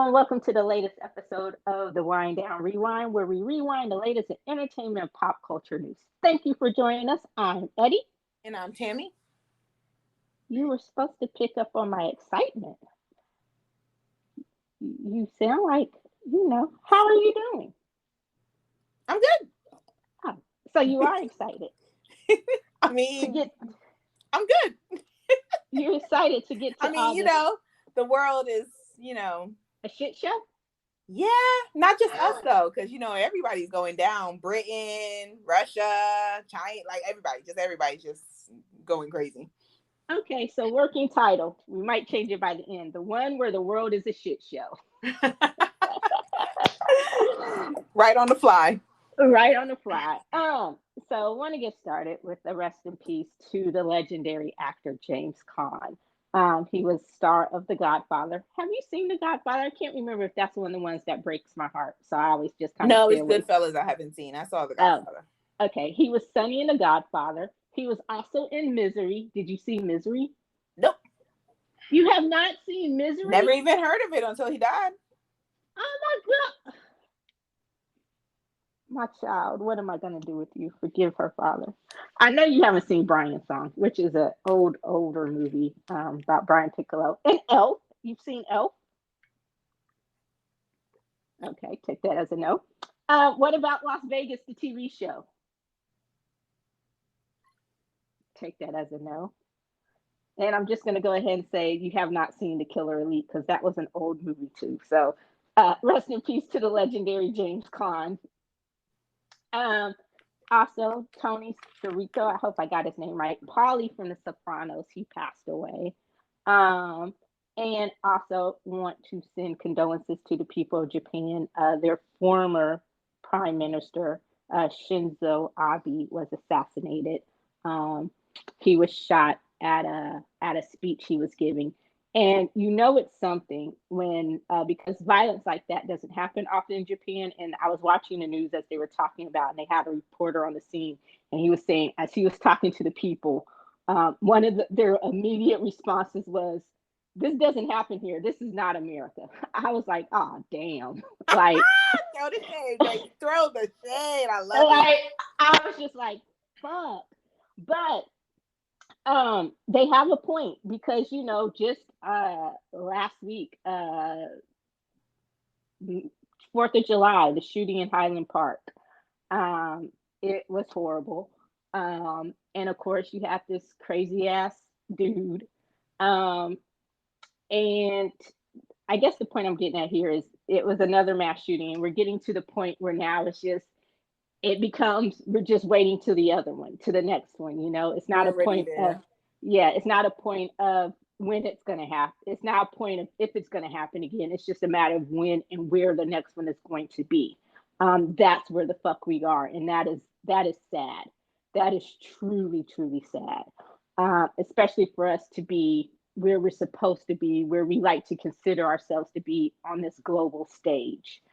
Welcome to the latest episode of the Wind Down Rewind, where we rewind the latest in entertainment and pop culture news. Thank you for joining us. I'm Eddie. And I'm Tammy. You were supposed to pick up on my excitement. You sound like, how are you doing? I'm good. Oh, so you are excited. I mean, I'm good. You're excited to get to the world is, a shit show? Yeah, not just us though, because everybody's going down. Britain, Russia, China, like everybody's just going crazy. Okay, so working title. We might change it by the end. The one where the world is a shit show. Right on the fly. Right on the fly. So I want to get started with a rest in peace to the legendary actor James Caan. He was star of The Godfather. Have you seen The Godfather? I can't remember if that's one of the ones that breaks my heart. So I always just kind of No, it's Goodfellas. I haven't seen. I saw The Godfather. Okay, he was Sonny in The Godfather. He was also in Misery. Did you see Misery? Nope. You have not seen Misery? Never even heard of it until he died. Oh my God. My child, what am I going to do with you? Forgive her father. I know you haven't seen Brian's Song, which is an older movie about Brian Piccolo. And Elf. You've seen Elf? Okay, take that as a no. What about Las Vegas, the TV show? Take that as a no. And I'm just going to go ahead and say you have not seen The Killer Elite because that was an old movie too. So rest in peace to the legendary James Caan. Also, Tony Sirico, I hope I got his name right. Paulie from The Sopranos, he passed away. And also want to send condolences to the people of Japan. Their former prime minister, Shinzo Abe, was assassinated. He was shot at a speech he was giving. And it's something when because violence like that doesn't happen often in Japan. And I was watching the news as they were talking about, and they had a reporter on the scene, and he was saying, as he was talking to the people, one of their immediate responses was, "This doesn't happen here. This is not America." I was like, "Oh, damn!" Like, throw the shade, baby. Throw the shade. I love it. I was just like, "Fuck," but. They have a point because just last week, 4th of July, the shooting in Highland Park, it was horrible. And of course, you have this crazy ass dude. And I guess the point I'm getting at here is it was another mass shooting, and we're getting to the point where now it becomes we're just waiting to the other one, to the next one. It's not a point of it's not a point of when it's going to happen. It's not a point of if it's going to happen again. It's just a matter of when and where the next one is going to be. That's where the fuck we are, and that is sad. That is truly sad, especially for us to be where we're supposed to be, where we like to consider ourselves to be on this global stage.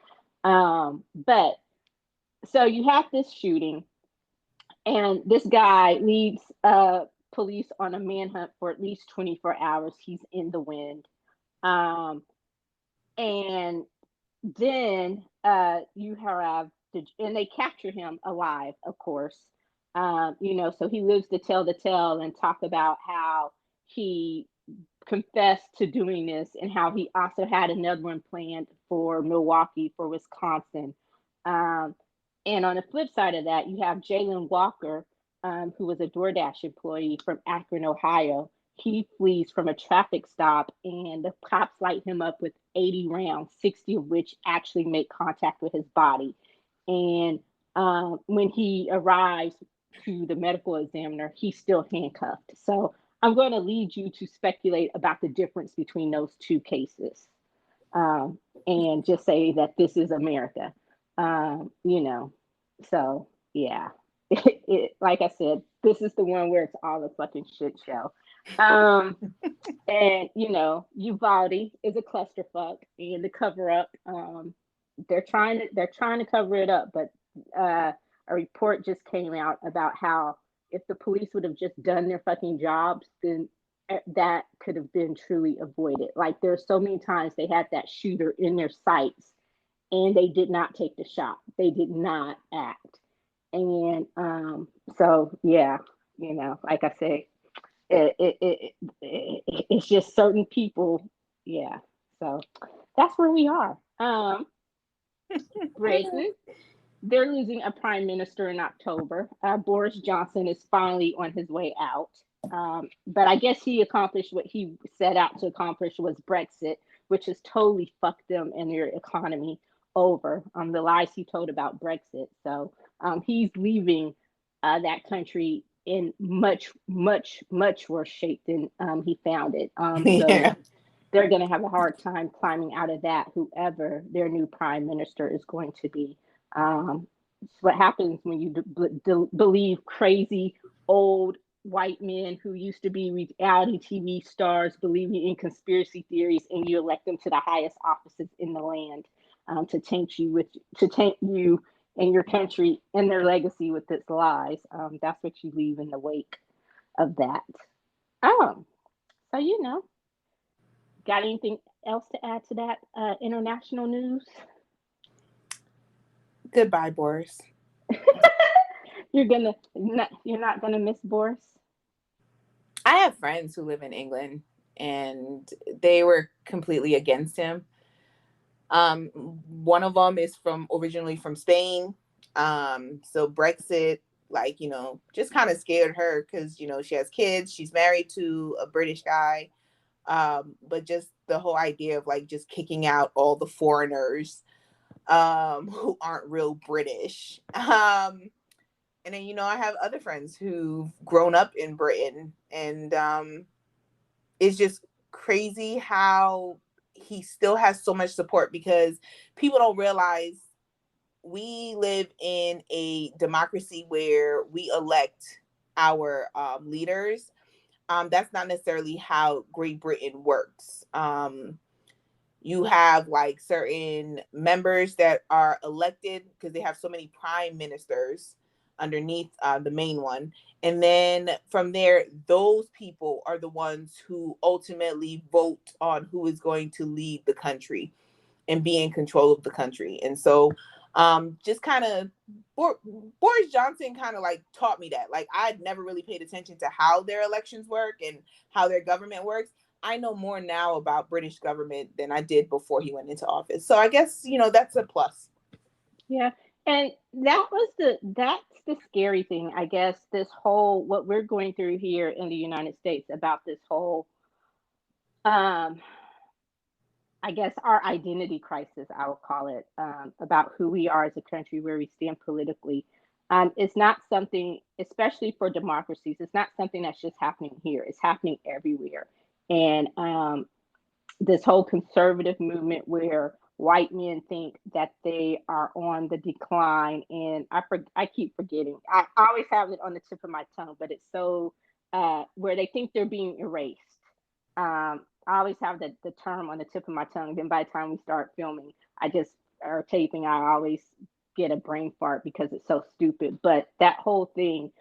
But so you have this shooting, and this guy leads police on a manhunt for at least 24 hours. He's in the wind. And then you have, and they capture him alive, of course. So he lives to tell the tale and talk about how he confessed to doing this and how he also had another one planned for Milwaukee, for Wisconsin. And on the flip side of that, you have Jalen Walker, who was a DoorDash employee from Akron, Ohio. He flees from a traffic stop, and the cops light him up with 80 rounds, 60 of which actually make contact with his body. And when he arrives to the medical examiner, he's still handcuffed. So I'm going to lead you to speculate about the difference between those two cases, and just say that this is America. So yeah, like I said, this is the one where it's all a fucking shit show. And Uvalde is a clusterfuck, and the cover up, they're trying to cover it up, but a report just came out about how if the police would have just done their fucking jobs, then that could have been truly avoided. Like there's so many times they had that shooter in their sights and they did not take the shot. They did not act. And so yeah, like I say, it's just certain people. Yeah. So that's where we are. Britain, they're losing a prime minister in October. Boris Johnson is finally on his way out. But I guess he accomplished what he set out to accomplish was Brexit, which has totally fucked them and their economy over. The lies he told about Brexit. So he's leaving that country in much, much, much worse shape than he found it. So Yeah. they're going to have a hard time climbing out of that, whoever their new prime minister is going to be. It's what happens when you believe crazy old white men who used to be reality TV stars believing in conspiracy theories, and you elect them to the highest offices in the land to taint you and your country and their legacy with its lies. That's what you leave in the wake of that. Um, so got anything else to add to that international news? Goodbye, Boris. You're not gonna miss Boris. I have friends who live in England, and they were completely against him. One of them is originally from Spain. So Brexit, like, just kind of scared her because, she has kids. She's married to a British guy. But just the whole idea of like just kicking out all the foreigners who aren't real British. And then, I have other friends who've grown up in Britain, and it's just crazy how he still has so much support, because people don't realize we live in a democracy where we elect our leaders. That's not necessarily how Great Britain works. You have like certain members that are elected because they have so many prime ministers underneath the main one. And then from there, those people are the ones who ultimately vote on who is going to lead the country and be in control of the country. And so just kind of Boris Johnson kind of like taught me that. Like, I'd never really paid attention to how their elections work and how their government works. I know more now about British government than I did before he went into office. So I guess, that's a plus. Yeah. And that's the scary thing, I guess, this whole what we're going through here in the United States about this whole um I guess our identity crisis, I will call it, about who we are as a country, where we stand politically. It's not something, especially for democracies, it's not something that's just happening here. It's happening everywhere. And this whole conservative movement where white men think that they are on the decline, and I keep forgetting. I always have it on the tip of my tongue, but it's so where they think they're being erased. I always have the term on the tip of my tongue. Then by the time we start filming, or taping, I always get a brain fart because it's so stupid. But that whole thing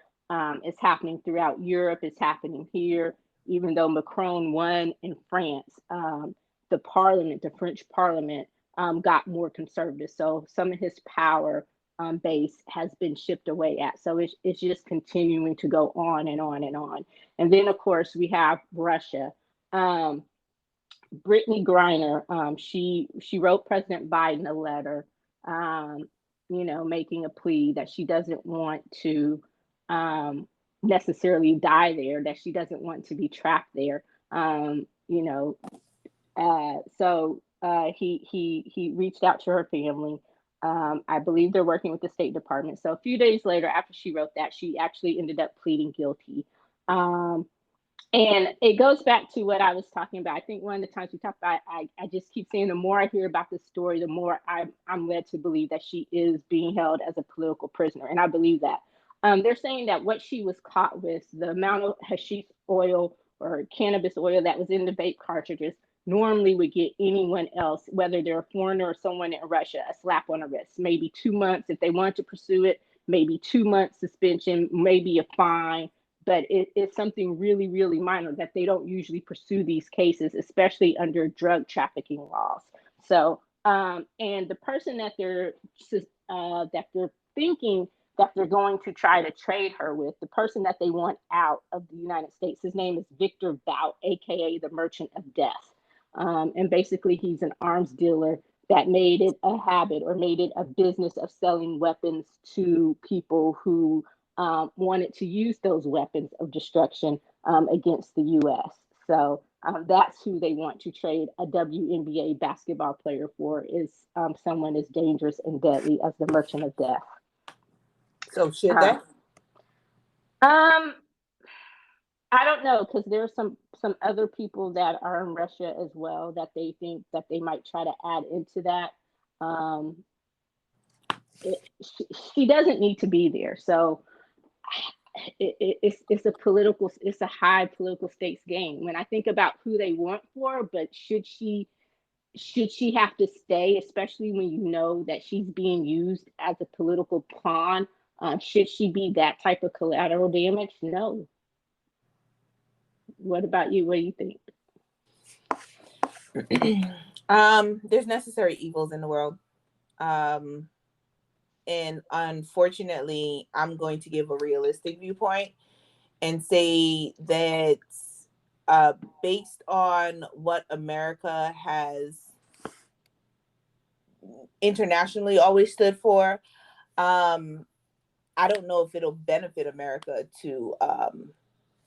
is happening throughout Europe. It's happening here. Even though Macron won in France, the French Parliament, got more conservative. So some of his power base has been shipped away at. So it's just continuing to go on and on and on. And then, of course, we have Russia. Um, Brittany Griner, she wrote President Biden a letter, making a plea that she doesn't want to necessarily die there, that she doesn't want to be trapped there. He reached out to her family. I believe they're working with the State Department. So a few days later, after she wrote that, she actually ended up pleading guilty. And it goes back to what I was talking about. I think one of the times we talked about, I just keep saying the more I hear about this story, the more I'm led to believe that she is being held as a political prisoner. And I believe that. They're saying that what she was caught with, the amount of hashish oil or cannabis oil that was in the vape cartridges, normally would get anyone else, whether they're a foreigner or someone in Russia, a slap on the wrist, maybe 2 months if they wanted to pursue it, maybe 2 months suspension, maybe a fine, but it's something really, really minor that they don't usually pursue these cases, especially under drug trafficking laws. So, and the person that they're thinking that they're going to try to trade her with, the person that they want out of the United States, his name is Victor Bout, aka the Merchant of Death. And basically, he's an arms dealer that made it a habit or made it a business of selling weapons to people who wanted to use those weapons of destruction against the U.S. So that's who they want to trade a WNBA basketball player for, is someone as dangerous and deadly as the Merchant of Death. So should they? Um, I don't know, because there's some other people that are in Russia as well that they think that they might try to add into that. Um, she doesn't need to be there, so it's a political, it's a high political stakes game when I think about who they want for. But should she have to stay, especially when you know that she's being used as a political pawn? Should she be that type of collateral damage? No. What about you? What do you think? There's necessary evils in the world. And unfortunately, I'm going to give a realistic viewpoint and say that based on what America has internationally always stood for, I don't know if it'll benefit America to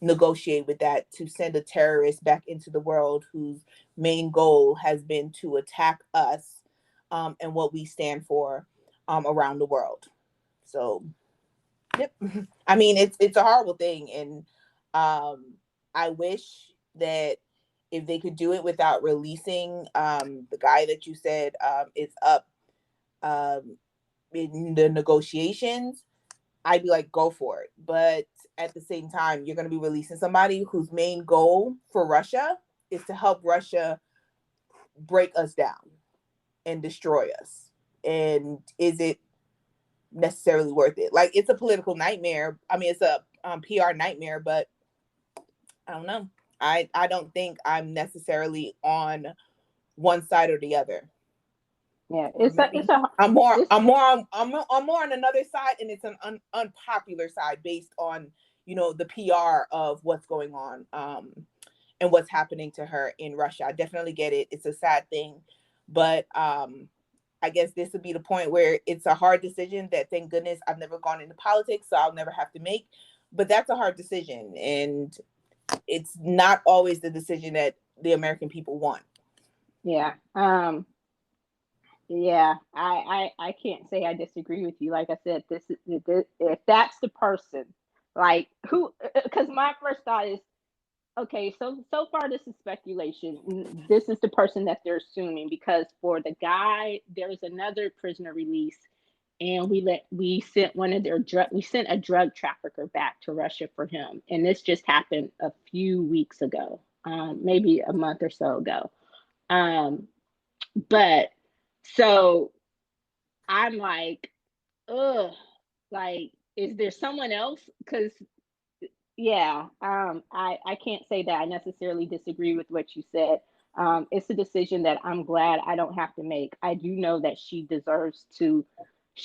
negotiate with that, to send a terrorist back into the world whose main goal has been to attack us and what we stand for around the world. So, yep. I mean, it's a horrible thing, and I wish that if they could do it without releasing the guy that you said is up in the negotiations, I'd be like, go for it. But at the same time, you're going to be releasing somebody whose main goal for Russia is to help Russia break us down and destroy us. And is it necessarily worth it? Like, it's a political nightmare. I mean, it's a PR nightmare, but I don't know. I don't think I'm necessarily on one side or the other. Yeah, I'm more on another side, and it's an unpopular side based on the PR of what's going on and what's happening to her in Russia. I definitely get it. It's a sad thing, but I guess this would be the point where it's a hard decision that, thank goodness, I've never gone into politics, so I'll never have to make. But that's a hard decision, and it's not always the decision that the American people want. Yeah. Yeah, I can't say I disagree with you. Like I said, this if that's the person, like who, because my first thought is, okay, so far this is speculation. This is the person that they're assuming, because for the guy, there's another prisoner release, and we sent a drug trafficker back to Russia for him, and this just happened a few weeks ago, maybe a month or so ago. Um, but so I'm like, ugh, like, is there someone else? Because yeah, I can't say that I necessarily disagree with what you said. It's a decision that I'm glad I don't have to make. I do know that she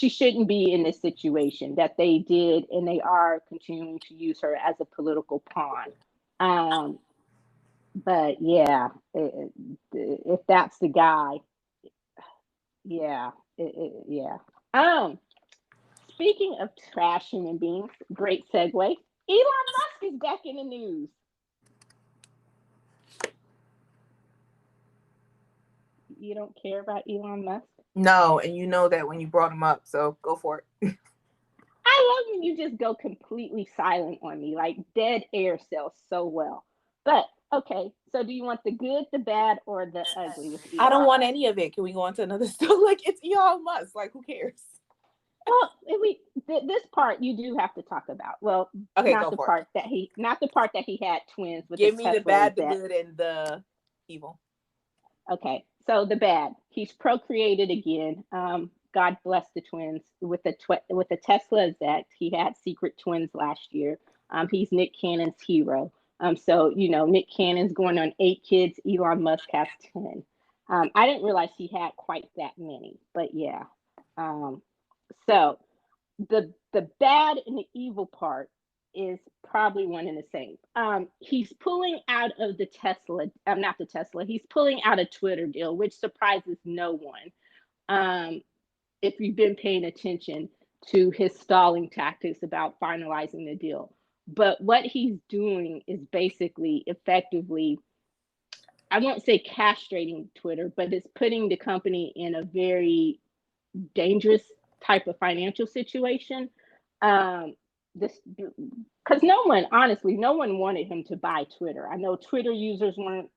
shouldn't be in this situation that they did, and they are continuing to use her as a political pawn. Um, but yeah, if that's the guy, yeah, yeah. Um, Speaking of trash human beings, great segue. Elon Musk is back in the news. You don't care about Elon Musk? No, and you know that when you brought him up, so go for it. I love when you just go completely silent on me, like dead air sells so well. But okay, so do you want the good, the bad, or the ugly with Elon? I don't want any of it. Can we go on to another story? Like, it's Elon Musk. Like, who cares? Well, this part you do have to talk about. Well, okay, not the part that he had twins with. Give me the bad, the good, and the evil. Okay, so the bad. He's procreated again. God bless the twins with the Tesla Zect. He had secret twins last year. He's Nick Cannon's hero. So Nick Cannon's going on 8 kids. Elon Musk has 10. I didn't realize he had quite that many, but yeah. So the bad and the evil part is probably one and the same. He's pulling out of the Tesla, not the Tesla. He's pulling out a Twitter deal, which surprises no one. If you've been paying attention to his stalling tactics about finalizing the deal. But what he's doing is basically effectively, I won't say castrating Twitter, but it's putting the company in a very dangerous type of financial situation. This because no one wanted him to buy Twitter. I know Twitter users weren't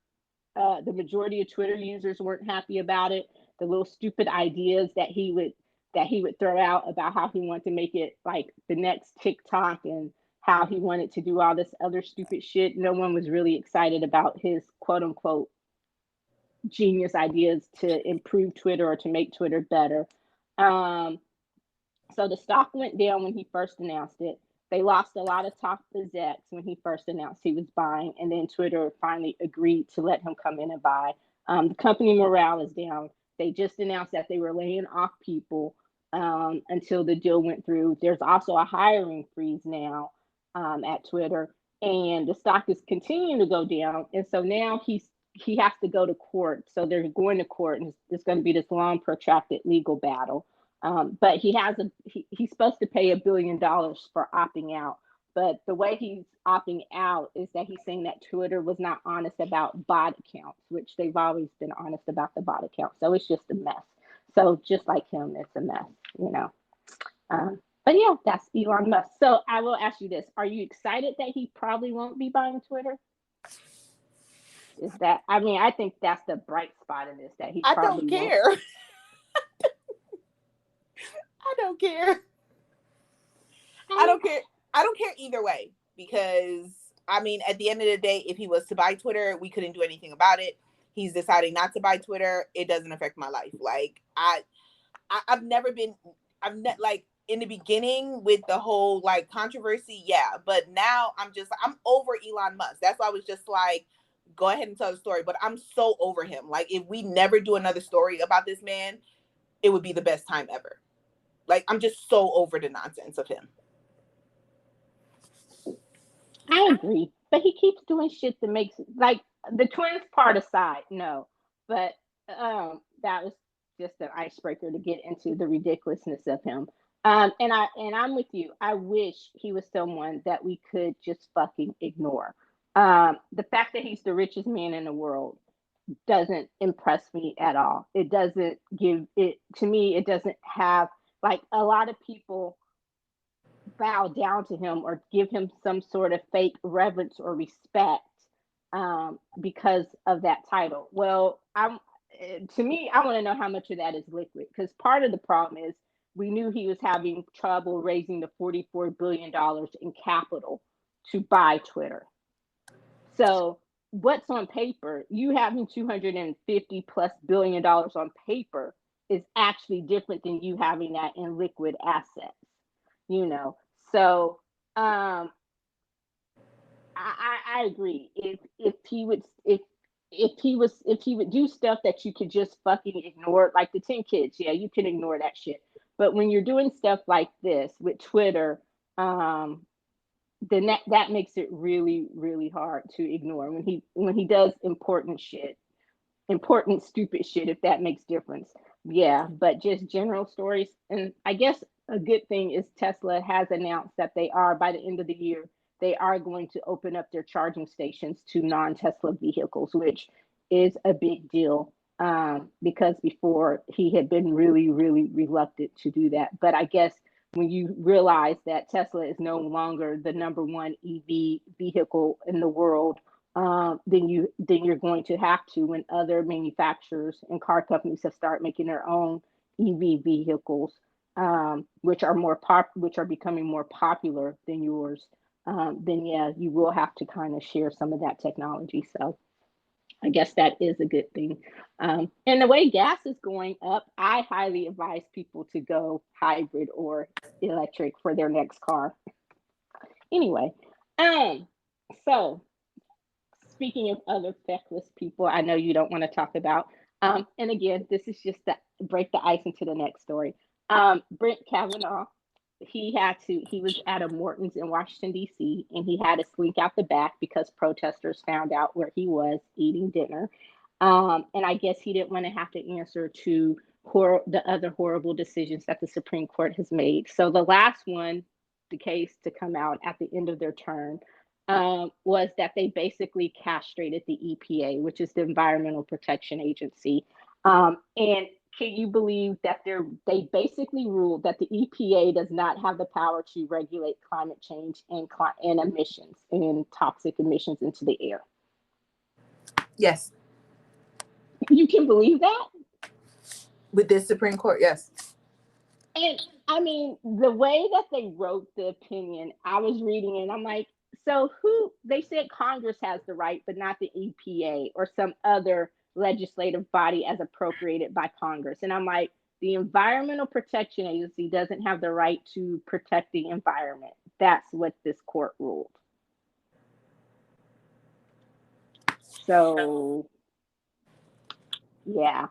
the majority of Twitter users weren't happy about it. The little stupid ideas that he would throw out about how he wanted to make it like the next TikTok and how he wanted to do all this other stupid shit. No one was really excited about his quote unquote genius ideas to improve Twitter or to make Twitter better. Um, so the stock went down when he first announced it. They lost a lot of top execs when he first announced he was buying, and then Twitter finally agreed to let him come in and buy. The company morale is down. They just announced that they were laying off people until the deal went through. There's also a hiring freeze now at Twitter, and the stock is continuing to go down. And so now he has to go to court. So they're going to court, and it's going to be this long, protracted legal battle. But he's supposed to pay $1 billion for opting out. But the way he's opting out is that he's saying that Twitter was not honest about bot accounts, which they've always been honest about the bot accounts. So it's just a mess. So just like him, it's a mess. But yeah, that's Elon Musk. So I will ask you this: are you excited that he probably won't be buying Twitter? Is that? I mean, I think that's the bright spot in this, that he I probably don't won't. care. I don't care. I don't care. I don't care either way, because I mean, at the end of the day, if he was to buy Twitter, we couldn't do anything about it. He's deciding not to buy Twitter. It doesn't affect my life. Like I've never been. Like in the beginning with the whole like controversy, yeah. But now I'm over Elon Musk. That's why I was just like, go ahead and tell the story. But I'm so over him. Like if we never do another story about this man, it would be the best time ever. Like I'm just so over the nonsense of him. I agree, but he keeps doing shit that makes like the twins part aside, no, but that was just an icebreaker to get into the ridiculousness of him. And I'm with you. I wish he was someone that we could just fucking ignore. The fact that he's the richest man in the world doesn't impress me at all. It doesn't give it to me. It doesn't have like a lot of people bow down to him or give him some sort of fake reverence or respect because of that title. Well, to me, I want to know how much of that is liquid, because part of the problem is we knew he was having trouble raising the $44 billion in capital to buy Twitter. So what's on paper, you having 250 plus $1 billion on paper is actually different than you having that in liquid assets, you know. So I agree. If he would do stuff that you could just fucking ignore, like the 10 kids, yeah, you can ignore that shit. But when you're doing stuff like this with Twitter, then that makes it really, really hard to ignore when he does important shit, important stupid shit, if that makes difference. Yeah, but just general stories. And I guess a good thing is Tesla has announced that they are, by the end of the year, they are going to open up their charging stations to non-Tesla vehicles, which is a big deal, because before he had been really, really reluctant to do that. But I guess when you realize that Tesla is no longer the number one EV vehicle in the world, then you're going to have to, when other manufacturers and car companies have started making their own EV vehicles, which are becoming more popular than yours, then yeah, you will have to kind of share some of that technology. So I guess that is a good thing. And the way gas is going up, I highly advise people to go hybrid or electric for their next car. Anyway, Um, so speaking of other feckless people, I know you don't want to talk about. And again, this is just to break the ice into the next story. Brent Kavanaugh, he was at a Morton's in Washington D.C. and he had to slink out the back because protesters found out where he was eating dinner. And I guess he didn't want to have to answer to the other horrible decisions that the Supreme Court has made. So the last one, the case to come out at the end of their term, was that they basically castrated the EPA, which is the Environmental Protection Agency. And can you believe that they basically ruled that the EPA does not have the power to regulate climate change and emissions and toxic emissions into the air? Yes. You can believe that? With this Supreme Court, yes. And I mean, the way that they wrote the opinion, I was reading it and I'm like, so who, they said Congress has the right, but not the EPA or some other legislative body as appropriated by Congress. And I'm like, the Environmental Protection Agency doesn't have the right to protect the environment. That's what this court ruled. So yeah.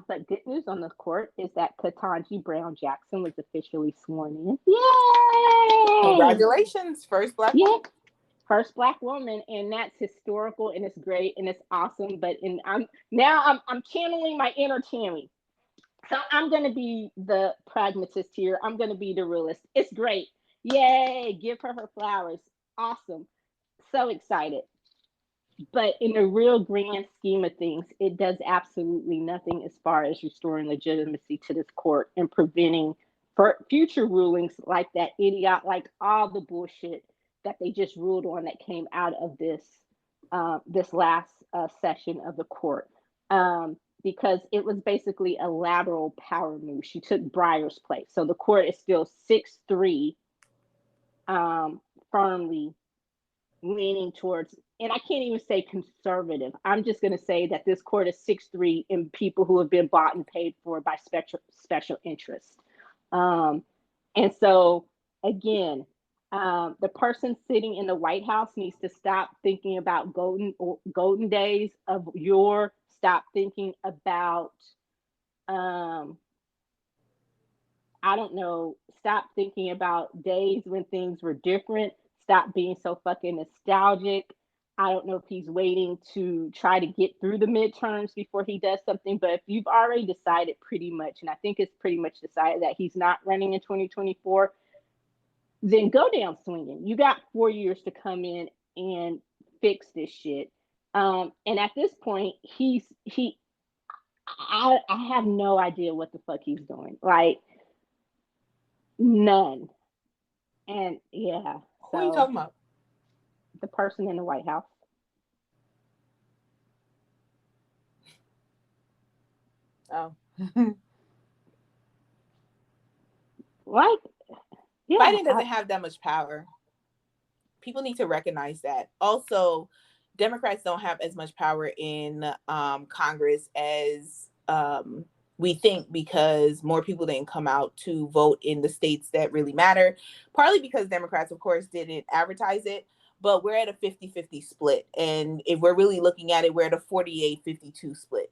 But good news on the court is that Ketanji Brown Jackson was officially sworn in. Yay! Congratulations, first Black Yeah, woman. first Black woman, and that's historical and it's great and it's awesome. But I'm channeling my inner Tammy. So I'm gonna be the pragmatist here. I'm gonna be the realist. It's great. Yay! Give her flowers. Awesome. So excited. But in the real grand scheme of things, it does absolutely nothing as far as restoring legitimacy to this court and preventing for future rulings like that idiot, like all the bullshit that they just ruled on that came out of this last session of the court. Because it was basically a lateral power move. She took Breyer's place, so the court is still 6-3, firmly leaning towards, and I can't even say conservative. I'm just going to say that this court is 6-3 in people who have been bought and paid for by special interests. Um, and so, again, the person sitting in the White House needs to stop thinking about golden days of yore. Stop thinking about um, I don't know, stop thinking about days when things were different. Stop being so fucking nostalgic. I don't know if he's waiting to try to get through the midterms before he does something, but if you've already decided pretty much, and I think it's pretty much decided that he's not running in 2024, then go down swinging. You got 4 years to come in and fix this shit. And at this point, I have no idea what the fuck he's doing. Like, none. And yeah, Who are you so talking about? the person in the White House. Oh. Like, yeah, Biden doesn't have that much power. People need to recognize that. Also, Democrats don't have as much power in Congress as we think, because more people didn't come out to vote in the states that really matter. Partly because Democrats, of course, didn't advertise it, but we're at a 50-50 split. And if we're really looking at it, we're at a 48-52 split.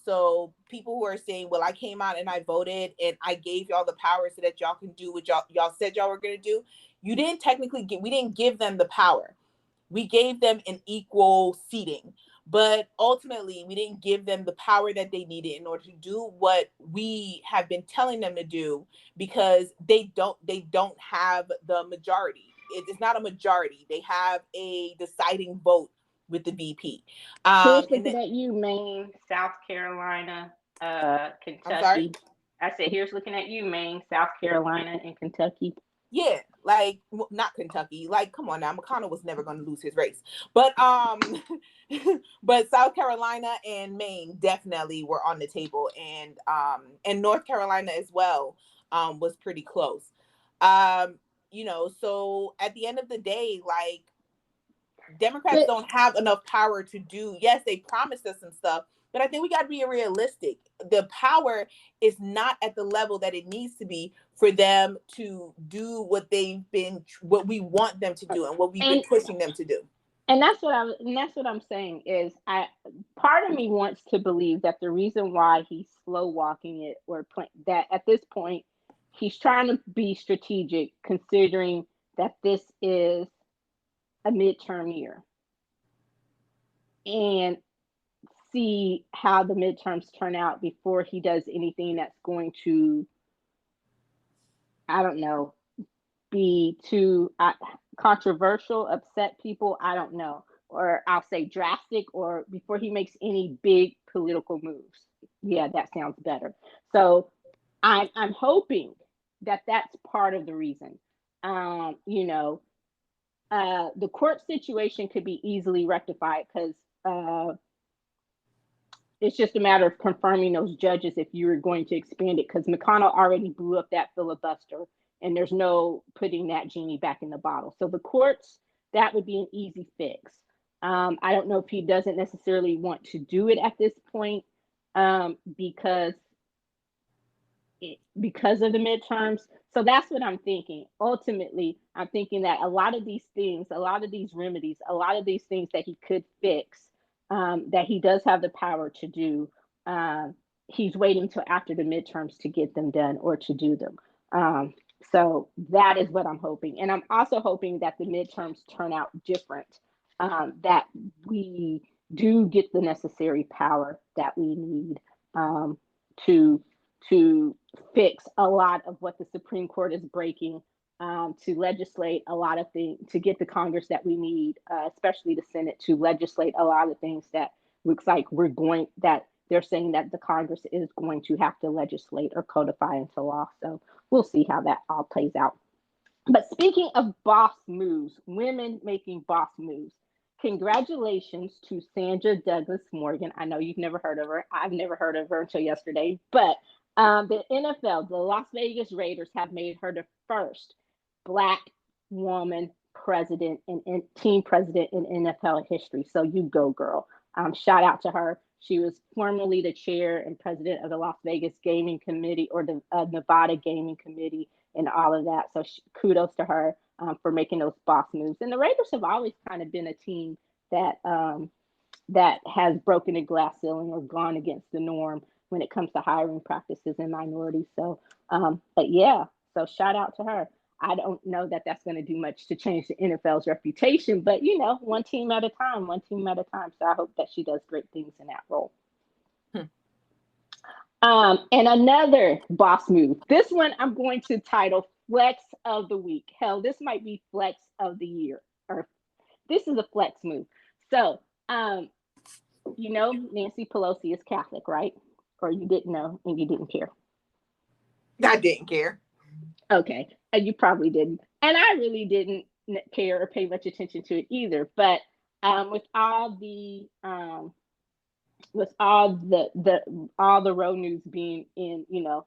So people who are saying, well, I came out and I voted and I gave y'all the power so that y'all can do what y'all said y'all were going to do. You didn't technically we didn't give them the power. We gave them an equal seating, but ultimately we didn't give them the power that they needed in order to do what we have been telling them to do, because they don't have the majority. It's not a majority. They have a deciding vote with the VP. Here's And then, looking at you, Maine, South Carolina, I'm sorry. Kentucky. I said, here's looking at you, Maine, South Carolina, and Kentucky. Yeah, like not Kentucky. Like, come on now, McConnell was never going to lose his race, but but South Carolina and Maine definitely were on the table, and North Carolina as well was pretty close. So at the end of the day, like, Democrats But don't have enough power to do. Yes, they promised us some stuff, But I think we got to be realistic. The power is not at the level that it needs to be for them to do what we want them to do and what we've been And pushing them to do. that's what I'm saying is I part of me wants to believe that the reason why he's slow walking it that at this point he's trying to be strategic considering that this is a midterm year and see how the midterms turn out before he does anything that's going to, I don't know, be too controversial, upset people. I don't know. Or I'll say drastic, or before he makes any big political moves. Yeah, that sounds better. So I'm hoping that that's part of the reason. You know, the court situation could be easily rectified because it's just a matter of confirming those judges if you were going to expand it because McConnell already blew up that filibuster and there's no putting that genie back in the bottle. So the courts, that would be an easy fix. I don't know if he doesn't necessarily want to do it at this point because because of the midterms. So that's what I'm thinking. Ultimately, I'm thinking that a lot of these things, a lot of these remedies, a lot of these things that he could fix, that he does have the power to do, he's waiting till after the midterms to get them done or to do them. So that is what I'm hoping. And I'm also hoping that the midterms turn out different, that we do get the necessary power that we need to to fix a lot of what the Supreme Court is breaking, to legislate a lot of things, to get the Congress that we need, especially the Senate, to legislate a lot of things that looks like that they're saying that the Congress is going to have to legislate or codify into law. So we'll see how that all plays out. But speaking of boss moves, women making boss moves, congratulations to Sandra Douglas Morgan. I know you've never heard of her. I've never heard of her until yesterday. But the NFL, the Las Vegas Raiders, have made her the first Black woman president and team president in NFL history. So you go, girl. Shout out to her. She was formerly the chair and president of the Las Vegas Gaming Committee or the Nevada Gaming Committee and all of that. So kudos to her for making those boss moves. And the Raiders have always kind of been a team that that has broken a glass ceiling or gone against the norm when it comes to hiring practices in minorities. So, but yeah, so shout out to her. I don't know that that's going to do much to change the NFL's reputation, but you know, one team at a time, one team at a time. So I hope that she does great things in that role. And another boss move. This one I'm going to title Flex of the Week. Hell, this might be Flex of the Year, or this is a flex move. So, you know, Nancy Pelosi is Catholic, right? Or you didn't know and you didn't care? I didn't care. Okay, and you probably didn't. And I really didn't care or pay much attention to it either. But with all the all the Roe news being in, you know,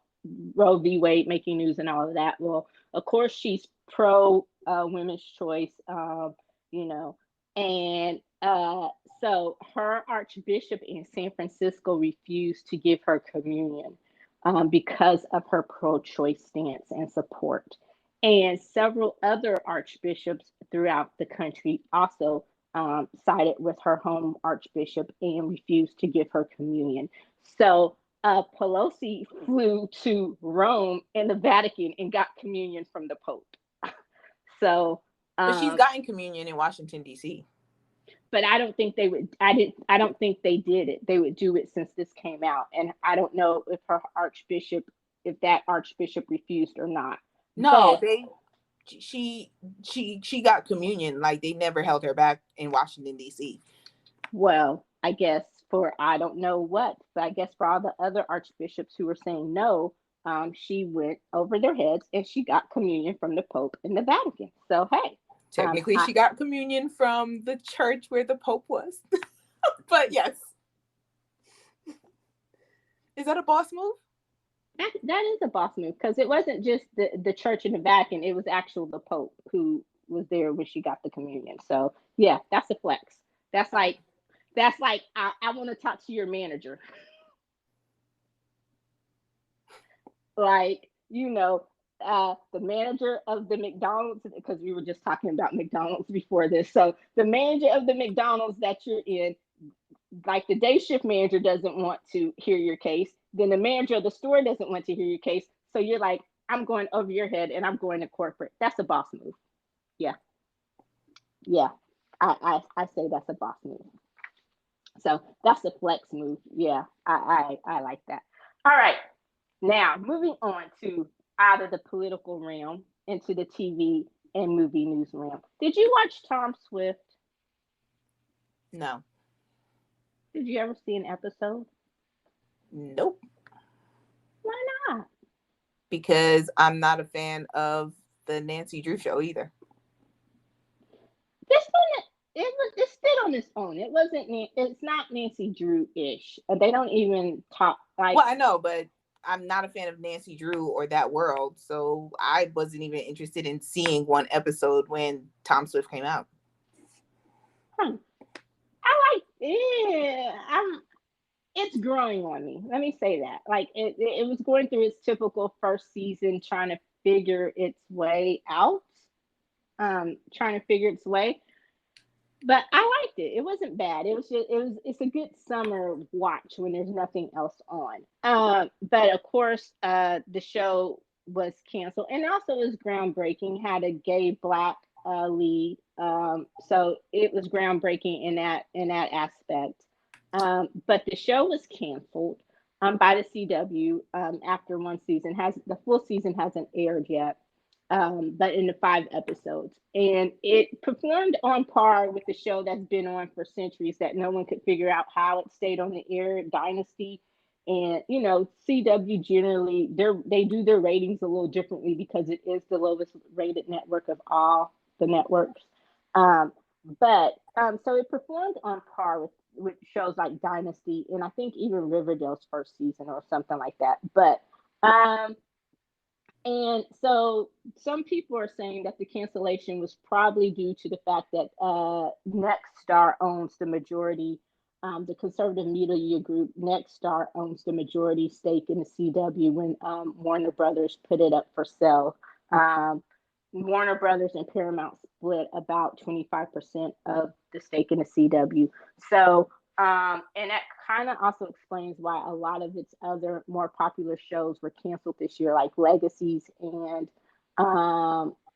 Roe v. Wade making news and all of that. Well, of course she's pro women's choice, you know, and so her archbishop in San Francisco refused to give her communion because of her pro-choice stance and support. And several other archbishops throughout the country also sided with her home archbishop and refused to give her communion. So Pelosi flew to Rome and the Vatican and got communion from the Pope. So, but she's gotten communion in Washington D.C. But I don't think they would. I don't think they did it. They would do it since this came out, and I don't know if if that archbishop refused or not. No, but she got communion. Like they never held her back in Washington D.C. Well, I guess I don't know what, but I guess for all the other archbishops who were saying no, she went over their heads and she got communion from the Pope in the Vatican. So hey, technically she got communion from the church where the Pope was. But yes, is that a boss move? That is a boss move because it wasn't just the church in the Vatican; it was actual the Pope who was there when she got the communion. So yeah, that's a flex. That's like That's like I want to talk to your manager. Like, the manager of the McDonald's, because we were just talking about McDonald's before this. So the manager of the McDonald's that you're in, like the day shift manager doesn't want to hear your case, then the manager of the store doesn't want to hear your case. So you're like, I'm going over your head and I'm going to corporate. That's a boss move. Yeah. Yeah. I say that's a boss move. So that's a flex move. Yeah. I like that. All right. Now, moving on to out of the political realm into the TV and movie news realm. Did you watch Tom Swift? No. Did you ever see an episode? Nope. Why not? Because I'm not a fan of the Nancy Drew show either. This one, it stood on its own. It wasn't. It's not Nancy Drew ish. They don't even talk like. Well, I know, but I'm not a fan of Nancy Drew or that world, so I wasn't even interested in seeing one episode when Tom Swift came out. I like it. It's growing on me. Let me say that. Like it was going through its typical first season, trying to figure its way out. Trying to figure its way. But I liked it. It wasn't bad. It's a good summer watch when there's nothing else on. But of course, the show was canceled, and also it was groundbreaking. Had a gay black lead, so it was groundbreaking in that aspect. But the show was canceled by the CW after one season. Has the full season hasn't aired yet, but in the 5 episodes. And it performed on par with the show that's been on for centuries that no one could figure out how it stayed on the air, Dynasty. And CW generally they do their ratings a little differently because it is the lowest rated network of all the networks. But so it performed on par with shows like Dynasty and I think even Riverdale's first season or something like that. But and so some people are saying that the cancellation was probably due to the fact that Nexstar owns the majority, the conservative media group Nexstar owns the majority stake in the CW when Warner Brothers put it up for sale. Um, Warner Brothers and Paramount split about 25% of the stake in the CW. So, and that kind of also explains why a lot of its other more popular shows were canceled this year, like Legacies and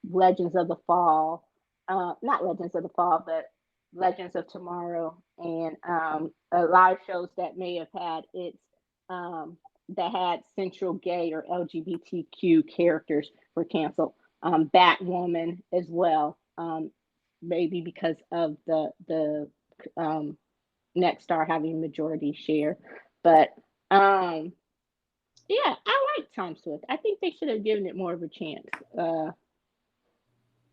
Legends of the Fall. Not Legends of the Fall, but Legends of Tomorrow, and a lot of shows that may have had that had central gay or LGBTQ characters were canceled. Batwoman as well, maybe because of the Nexstar having majority share. But yeah, I like Tom Swift. I think they should have given it more of a chance.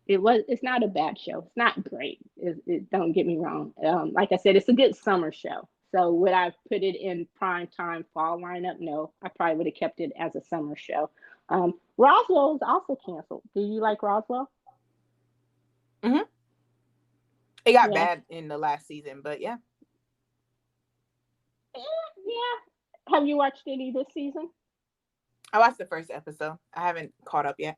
It's not a bad show. It's not great. Don't get me wrong. Like I said, it's a good summer show. So would I put it in prime time fall lineup? No, I probably would have kept it as a summer show. Roswell is also canceled. Do you like Roswell? Mm-hmm. It got Yeah. bad in the last season, but yeah. Yeah. Have you watched any this season? I watched the first episode. I haven't caught up yet.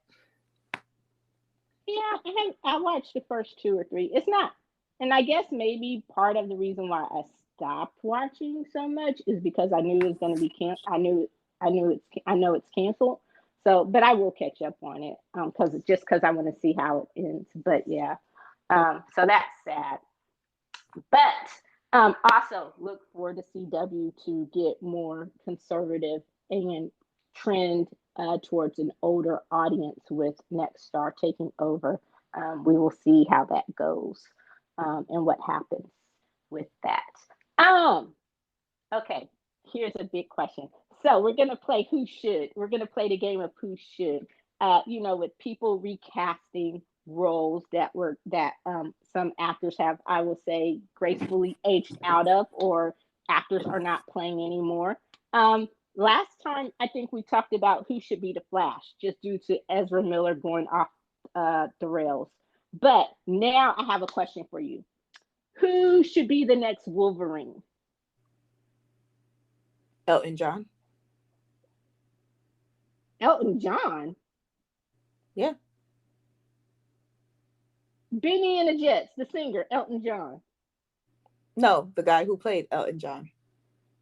Yeah, I watched the first two or three. It's not, and I guess maybe part of the reason why I stopped watching so much is because I knew it was going to be I know it's canceled. So, but I will catch up on it because I want to see how it ends. But yeah, so that's sad. But also look for the CW to get more conservative and trend towards an older audience with Nexstar taking over. We will see how that goes and what happens with that. Okay, here's a big question. So we're gonna play Who Should. We're gonna play the game of Who Should. With people recasting roles that some actors have, I will say, gracefully aged out of, or actors are not playing anymore. Last time I think we talked about who should be the Flash, just due to Ezra Miller going off the rails. But now I have a question for you. Who should be the next Wolverine? Elton John. Elton John. Yeah. Benny and the Jets, the singer, Elton John. No, the guy who played Elton John.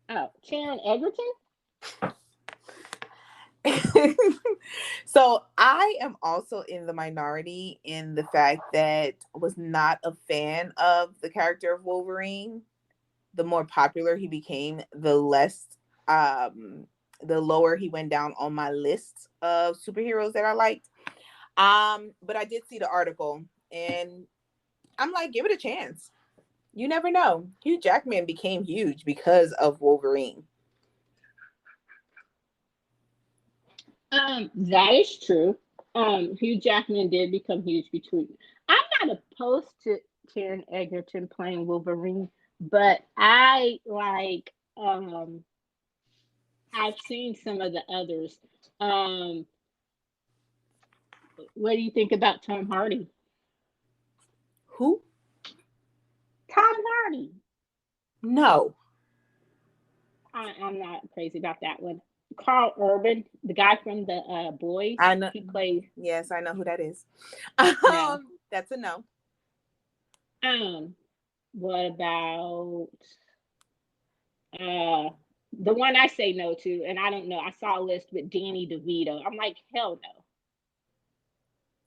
Oh, Taron Egerton? So I am also in the minority in the fact that I was not a fan of the character of Wolverine. The more popular he became, the less the lower he went down on my list of superheroes that I liked. But I did see the article and I'm like, give it a chance. You never know. Hugh Jackman became huge because of Wolverine. That is true. Hugh Jackman did become huge between. I'm not opposed to Taron Egerton playing Wolverine, but I like. I've seen some of the others. Um, what do you think about Tom Hardy? Who? Tom Hardy. No. I'm not crazy about that one. Carl Urban, the guy from the Boys, I know. he plays. Yes, I know who that is. No. That's a no. What about the one I say no to? And I don't know. I saw a list with Danny DeVito. I'm like, hell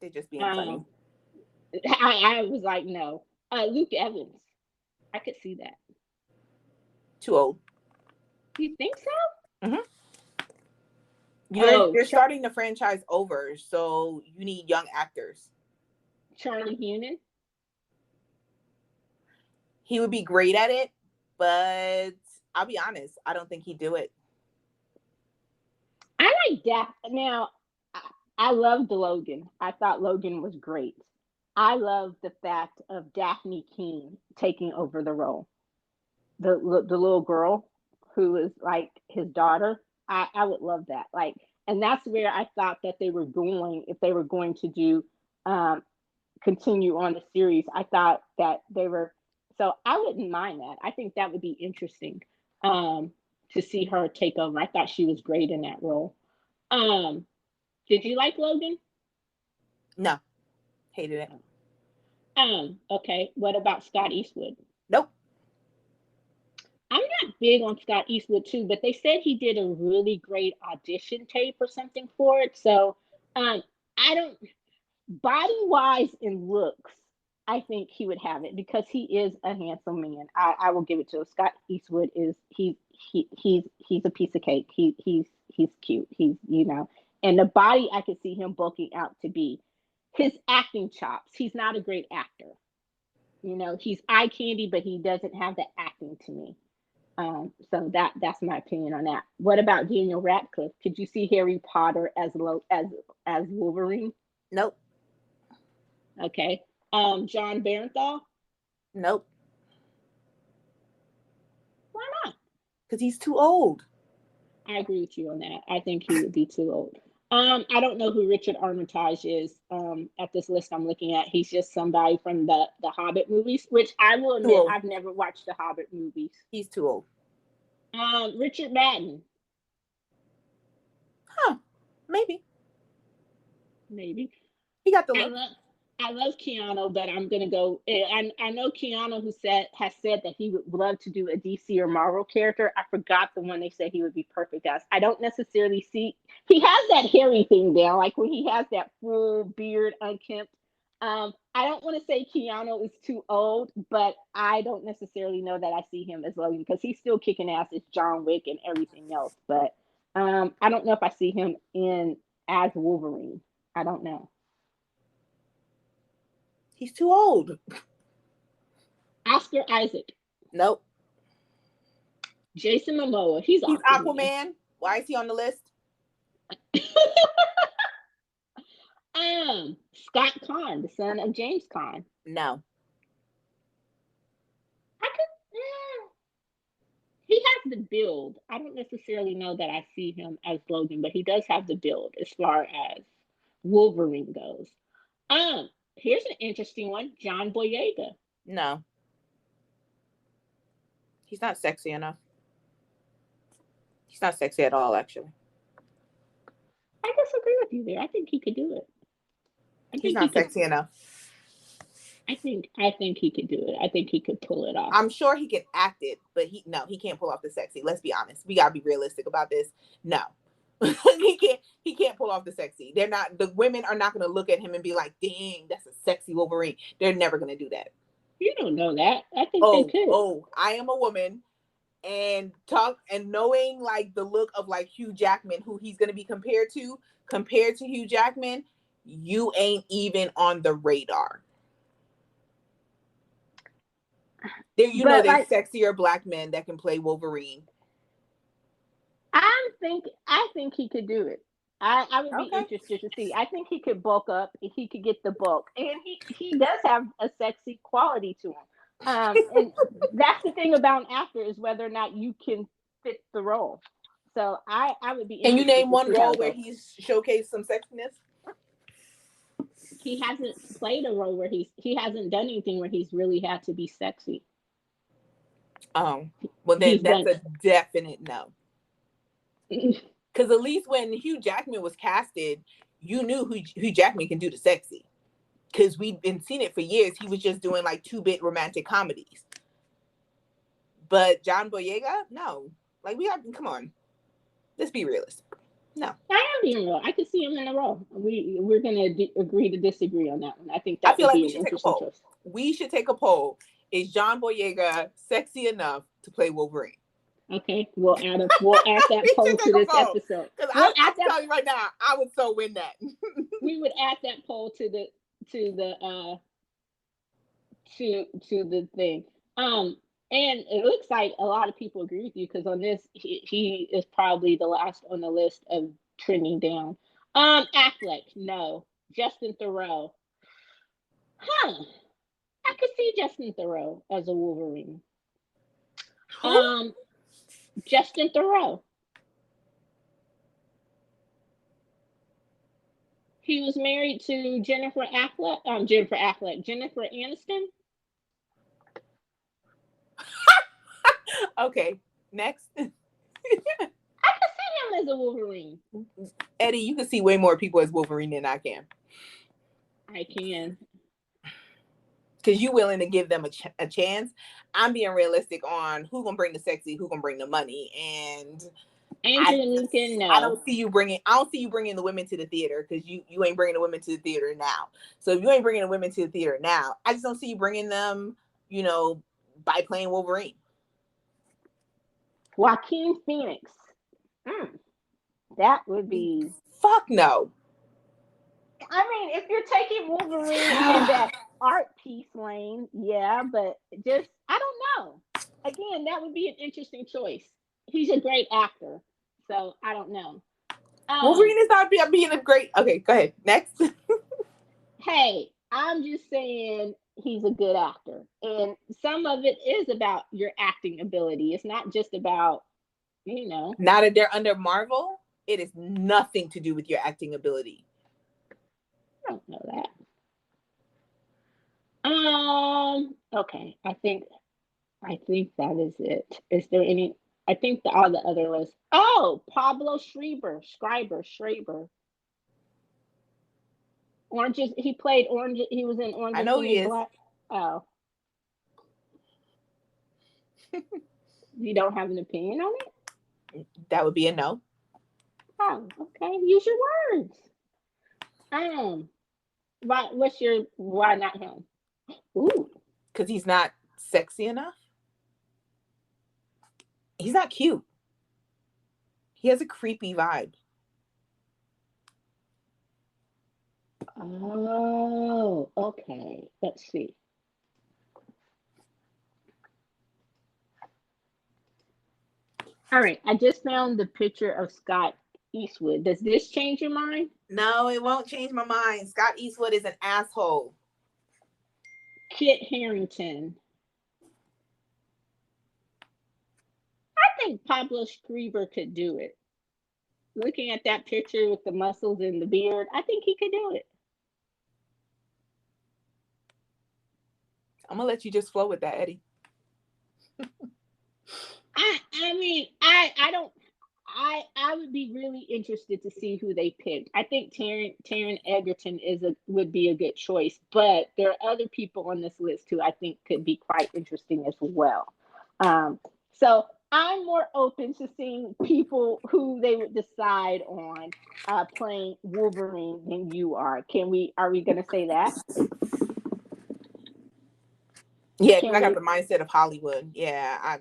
They're just no. being funny. I was like, no. Luke Evans. I could see that. Too old. You think so? Mm-hmm. Oh, You're starting the franchise over, so you need young actors. Charlie Hunnam. He would be great at it, but I'll be honest, I don't think he'd do it. I like that. Now, I loved Logan. I thought Logan was great. I love the fact of Daphne King taking over the role. The little girl who is like his daughter. I would love that. Like, and that's where I thought that they were going if they were going to do um, continue on the series. I thought that they were so I wouldn't mind that. I think that would be interesting um, to see her take over. I thought she was great in that role. Um, did you like Logan? No, hated it. Okay. What about Scott Eastwood? Nope. I'm not big on Scott Eastwood too, but they said he did a really great audition tape or something for it. So um, I don't body wise and looks. I think he would have it because he is a handsome man. I will give it to him. Scott Eastwood is he's a piece of cake. He's cute. He's and the body I could see him bulking out to be. His acting chops. He's not a great actor. He's eye candy, but he doesn't have the acting to me. So that's my opinion on that. What about Daniel Radcliffe? Could you see Harry Potter as Wolverine? Nope. Okay. John Barenthal? Nope. Why not? Because he's too old. I agree with you on that. I think he would be too old. I don't know who Richard Armitage is. At this list I'm looking at, he's just somebody from the Hobbit movies, which I will admit I've never watched the Hobbit movies. He's too old. Richard Madden. Huh? Maybe. He got the look. I love Keanu, but I'm gonna go. I know Keanu has said that he would love to do a DC or Marvel character. I forgot the one they said he would be perfect as. I don't necessarily see he has that hairy thing down, like when he has that full beard, unkempt. I don't want to say Keanu is too old, but I don't necessarily know that I see him as Logan because he's still kicking ass as John Wick and everything else. But I don't know if I see him in as Wolverine. I don't know. He's too old. Oscar Isaac. Nope. Jason Momoa. He's Aquaman. Why is he on the list? Scott Conn, the son of James Conn. No. He has the build. I don't necessarily know that I see him as Logan, but he does have the build as far as Wolverine goes. Here's an interesting one. John Boyega. No. He's not sexy enough. He's not sexy at all, actually. I disagree with you there. I think he could do it. I He's think he not could. sexy enough. I think he could do it. I think he could pull it off. I'm sure he can act it, but he can't pull off the sexy. Let's be honest. We gotta be realistic about this. No. he can't pull off the sexy. The women are not gonna look at him and be like, dang, that's a sexy Wolverine. They're never gonna do that. You don't know that. I think they could. I am a woman and knowing like the look of like Hugh Jackman, who he's gonna be compared to Hugh Jackman, you ain't even on the radar. There's like, sexier black men that can play Wolverine. I think he could do it. I would be interested to see. I think he could bulk up. He could get the bulk, and he does have a sexy quality to him. And that's the thing about an actor, is whether or not you can fit the role. So I would be interested. Can you name one role where he's showcased some sexiness? He hasn't played a role where he hasn't done anything where he's really had to be sexy. Well then that's a definite no. Because at least when Hugh Jackman was casted, you knew Hugh Jackman can do the sexy. Because we've been seeing it for years. He was just doing like 2-bit romantic comedies. But John Boyega, no. Like come on. Let's be realistic. No. I am being real. I could see him in a role. We're gonna agree to disagree on that one. I think that would be an interesting choice. We should take a poll. Is John Boyega sexy enough to play Wolverine? Okay, we'll add that poll to this episode. Because I'll tell you right now, I would so win that. We would add that poll to the thing. And it looks like a lot of people agree with you, because on this, he is probably the last on the list of trending down. Affleck, no. Justin Theroux, I could see Justin Theroux as a Wolverine. Justin Theroux. He was married to Jennifer Aniston. Okay, next. I can see him as a Wolverine. Eddie, you can see way more people as Wolverine than I can. I can. Because you're willing to give them a chance. I'm being realistic on who's gonna bring the sexy, who's gonna bring the money, and Andrew Lincoln. No, I don't see you bringing the women to the theater, because you ain't bringing the women to the theater now. So if you ain't bringing the women to the theater now, I just don't see you bringing them, by playing Wolverine. Joaquin Phoenix. That would be. Fuck no. I mean, if you're taking Wolverine in that art piece lane, yeah, but just, I don't know. Again, that would be an interesting choice. He's a great actor, so I don't know. Wolverine is not being a great. Okay, go ahead. Next. Hey, I'm just saying he's a good actor, and some of it is about your acting ability. It's not just about, Now that they're under Marvel, it is nothing to do with your acting ability. I don't know that. Okay. I think that is it. Is there any? I think all the other lists. Oh, Pablo Schreiber. Orange. He played Orange. He was in Orange. I know he is. Black. Oh. You don't have an opinion on it? That would be a no. Oh, okay. Use your words. Why not him? Ooh. Because he's not sexy enough. He's not cute. He has a creepy vibe. Oh, okay. Let's see. All right. I just found the picture of Scott Eastwood. Does this change your mind? No, it won't change my mind. Scott Eastwood is an asshole. Kit Harington. I think Pablo Schreiber could do it. Looking at that picture with the muscles and the beard, I think he could do it. I'm going to let you just flow with that, Eddie. I mean, I don't. I would be really interested to see who they picked. I think Taron Egerton would be a good choice, but there are other people on this list who I think could be quite interesting as well. Um, so I'm more open to seeing people who they would decide on playing Wolverine than you are. Can we? Are we going to say that? Yeah, because Can I got we? the mindset of Hollywood. Yeah,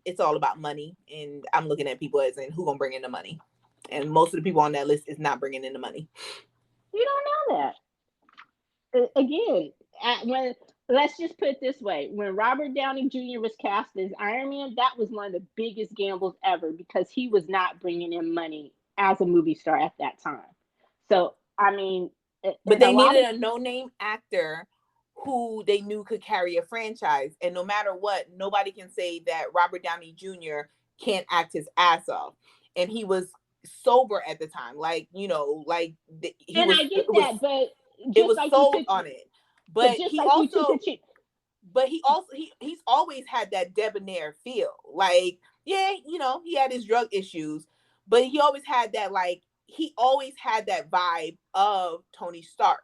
it's all about money, and I'm looking at people as in who gonna bring in the money, and most of the people on that list is not bringing in the money. You don't know that. Again, when let's just put it this way: when Robert Downey Jr. was cast as Iron Man, that was one of the biggest gambles ever because he was not bringing in money as a movie star at that time. So, I mean, But and a they lot needed of a no-name actor who they knew could carry a franchise, and no matter what, nobody can say that Robert Downey Jr. can't act his ass off, and he was sober at the time, like he and was I get that, but it just was like you sold took, on it. but But just he like you took a also chance, he's always had that debonair feel. Like, yeah, he had his drug issues, but he always had that, like, he always had that vibe of Tony Stark.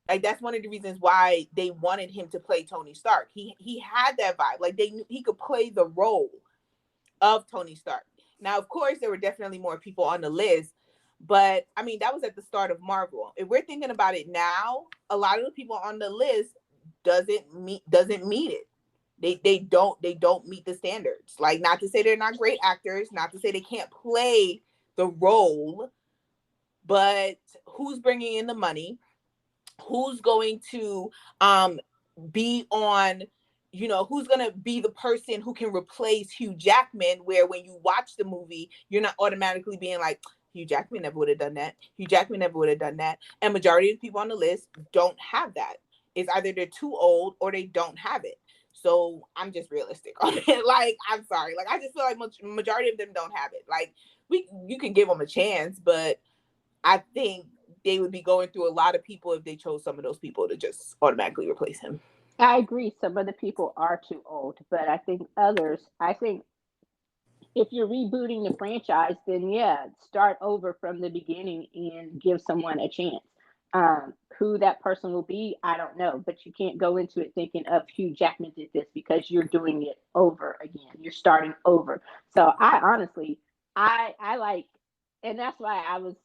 Like, that's one of the reasons why they wanted him to play Tony Stark. He had that vibe. Like, they knew he could play the role of Tony Stark. Now, of course, there were definitely more people on the list, but I mean, that was at the start of Marvel. If we're thinking about it now, a lot of the people on the list doesn't meet it. They don't meet the standards. Like, not to say they're not great actors, not to say they can't play the role, but who's bringing in the money? Who's going to be on, who's going to be the person who can replace Hugh Jackman, where when you watch the movie you're not automatically being like, Hugh Jackman never would have done that, Hugh Jackman never would have done that. And majority of the people on the list don't have that. It's either they're too old or they don't have it. So I'm just realistic on it. Like, I'm sorry, like, I just feel like majority of them don't have it. Like, you can give them a chance, but I think they would be going through a lot of people if they chose some of those people to just automatically replace him. I agree. Some of the people are too old, but I think others. I think if you're rebooting the franchise, then yeah, start over from the beginning and give someone a chance. Who that person will be, I don't know, but you can't go into it thinking of Hugh Jackman did this because you're doing it over again. You're starting over. So I honestly, I like, and that's why I was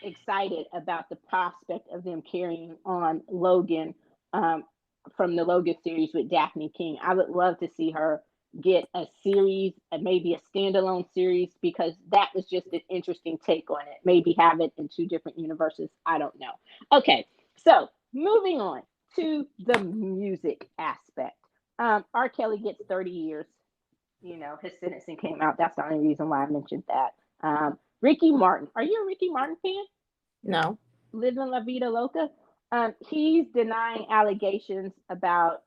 excited about the prospect of them carrying on Logan um, from the Logan series with Daphne King. I would love to see her get a series, maybe a standalone series, because that was just an interesting take on it. Maybe have it in two different universes. I don't know. Okay, so moving on to the music aspect. R. Kelly gets 30 years. You know, his sentencing came out. That's the only reason why I mentioned that. Ricky Martin. Are you a Ricky Martin fan? No. Living La Vida Loca. He's denying allegations about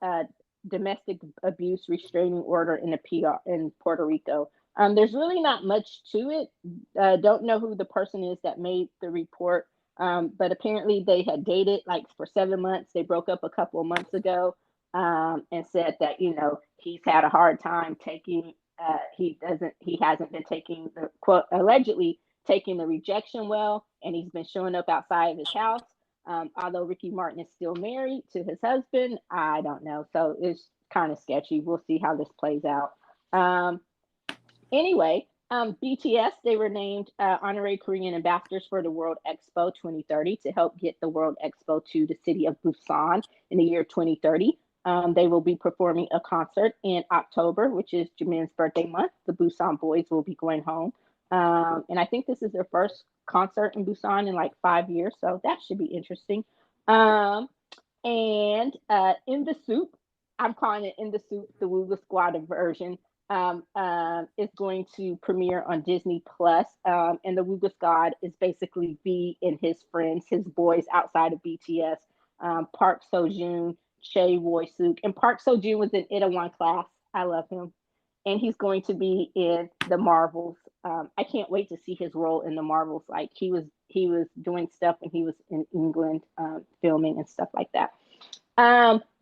domestic abuse restraining order in the PR in Puerto Rico. There's really not much to it. Don't know who the person is that made the report, but apparently they had dated like for 7 months. They broke up a couple of months ago, and said that he's had a hard time taking. He hasn't been taking the quote allegedly taking the rejection well, and he's been showing up outside of his house. Although Ricky Martin is still married to his husband, I don't know. So it's kind of sketchy. We'll see how this plays out. Um, anyway, BTS, they were named honorary Korean ambassadors for the World Expo 2030 to help get the World Expo to the city of Busan in the year 2030. They will be performing a concert in October, which is Jimin's birthday month. The Busan Boys will be going home. And I think this is their first concert in Busan in like 5 years. So that should be interesting. Um, and In the Soup, I'm calling it In the Soup, the Wooga Squad version, is going to premiere on Disney Plus. And the Wooga Squad is basically V and his friends, his boys outside of BTS, Park Seo-joon, Che Woi-suk. And Park Seo-joon was in Itaewon Class. I love him. And he's going to be in the Marvels. I can't wait to see his role in the Marvels. Like he was doing stuff when he was in England, filming and stuff like that.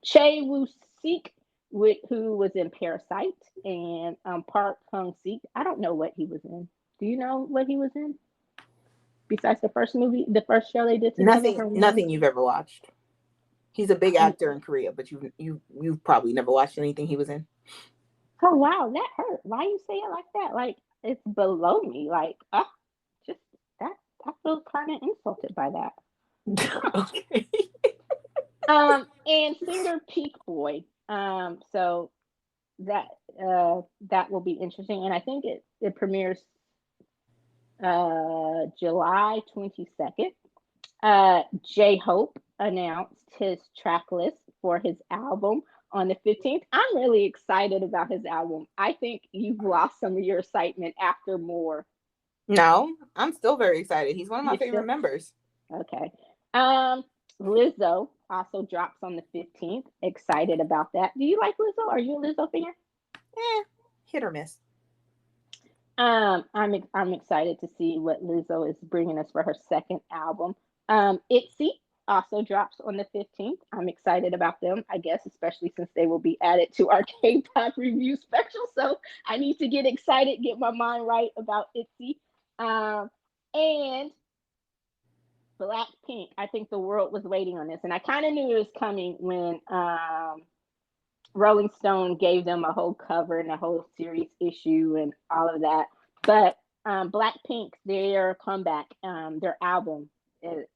Che Woo Sik, who was in Parasite, and Park Hung Sik. I don't know what he was in. Do you know what he was in besides the first movie, the first show they did together? Nothing, Her one. nothing you've ever watched. He's a big actor in Korea, but you've probably never watched anything he was in. Oh wow, that hurt. Why you say it like that? Like it's below me. Like just that. I feel kind of insulted by that. Okay. And singer Peak Boy. So that that will be interesting, and I think it premieres July 22nd. J Hope announced his track list for his album on the 15th. I'm really excited about his album. I think you've lost some of your excitement after More. No, I'm still very excited. He's one of my You favorite still members. okay? Um, Lizzo also drops on the 15th. Excited about that. Do you like Lizzo? Are you a Lizzo fan? Hit or miss. I'm excited to see what Lizzo is bringing us for her second album. Itzy also drops on the 15th. I'm excited about them, I guess, especially since they will be added to our K-pop review special. So I need to get excited, get my mind right about Itzy. And Blackpink. I think the world was waiting on this, and I kind of knew it was coming when Rolling Stone gave them a whole cover and a whole series issue and all of that. But Blackpink, their comeback, their album,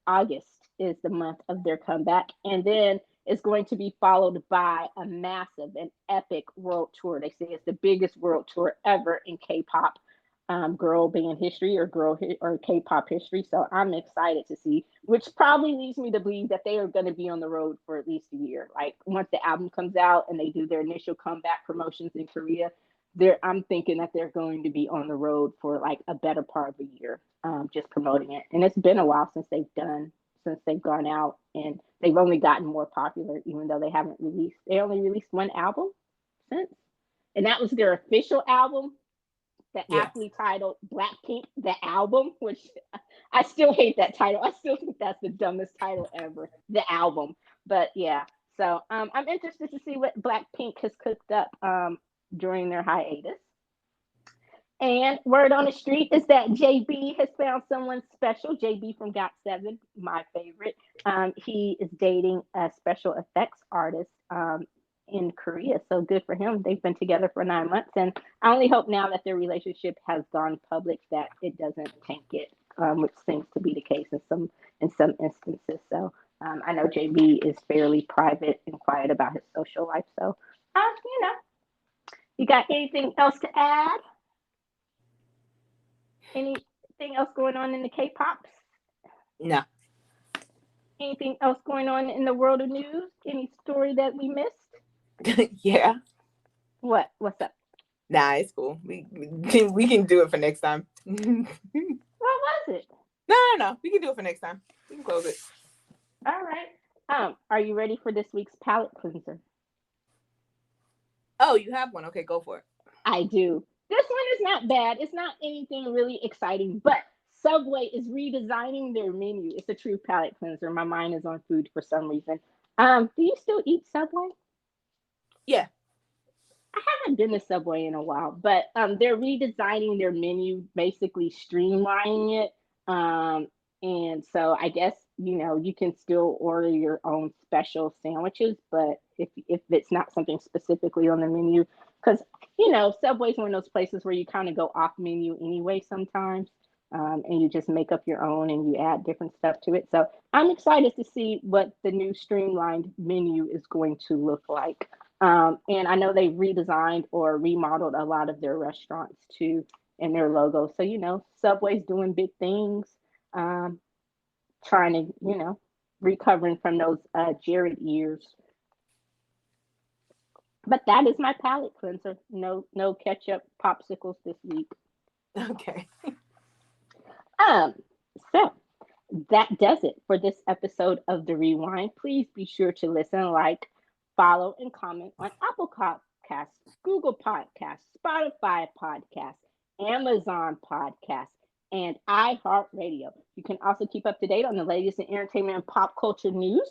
August is the month of their comeback. And then it's going to be followed by a massive and epic world tour. They say it's the biggest world tour ever in K-pop girl band history or or K-pop history. So I'm excited to see, which probably leads me to believe that they are going to be on the road for at least a year. Like once the album comes out and they do their initial comeback promotions in Korea, I'm thinking that they're going to be on the road for like a better part of a year, just promoting it. And it's been a while since they've gone out, and they've only gotten more popular, even though they only released one album since, and that was their official album, the Yes. aptly titled Blackpink the album, which I still hate that title. I still think that's the dumbest title ever, the album. But yeah, so I'm interested to see what Blackpink has cooked up during their hiatus. And word on the street is that JB has found someone special. JB from Got7, my favorite. He is dating a special effects artist in Korea. So good for him. They've been together for 9 months. And I only hope now that their relationship has gone public that it doesn't tank it, which seems to be the case in some instances. So I know JB is fairly private and quiet about his social life. So, you know, you got anything else to add? Anything else going on in the K-pops? No. Anything else going on in the world of news? Any story that we missed? Yeah. What? What's up? Nah, it's cool. We can do it for next time. No, What was it? no. We can do it for next time. We can close it. All right. Are you ready for this week's palate cleanser? Oh, you have one. Okay, go for it. I do. This one is not bad. It's not anything really exciting, but Subway is redesigning their menu. It's a true palate cleanser. My mind is on food for some reason. Do you still eat Subway? Yeah. I haven't been to Subway in a while, but they're redesigning their menu, basically streamlining it. And so I guess you can still order your own special sandwiches, but if it's not something specifically on the menu, because Subway's one of those places where you kind of go off menu anyway sometimes, and you just make up your own and you add different stuff to it. So I'm excited to see what the new streamlined menu is going to look like. And I know they redesigned or remodeled a lot of their restaurants too and their logos. So, Subway's doing big things, um, trying to, recovering from those Jared years. But that is my palate cleanser. No ketchup popsicles this week. Okay. Um, so that does it for this episode of the ReWine. Please be sure to listen, like, follow, and comment on Apple Podcasts, Google Podcasts, Spotify Podcasts, Amazon Podcasts, and iHeartRadio. You can also keep up to date on the latest in entertainment and pop culture news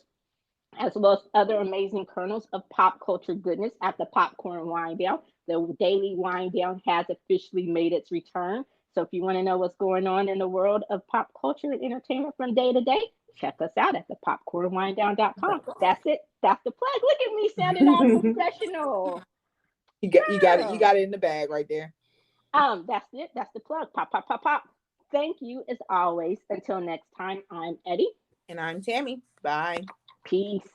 as well as other amazing kernels of pop culture goodness at the Popcorn Wine Down. The daily wine down has officially made its return. So if you want to know what's going on in the world of pop culture and entertainment from day to day, check us out at the popcornwinedown.com. That's it. That's the plug. Look at me sounding all professional. You Girl. got it in the bag right there. That's it. That's the plug. Pop, pop, pop, pop. Thank you as always. Until next time, I'm Eddie. And I'm Tammy. Bye. Peace.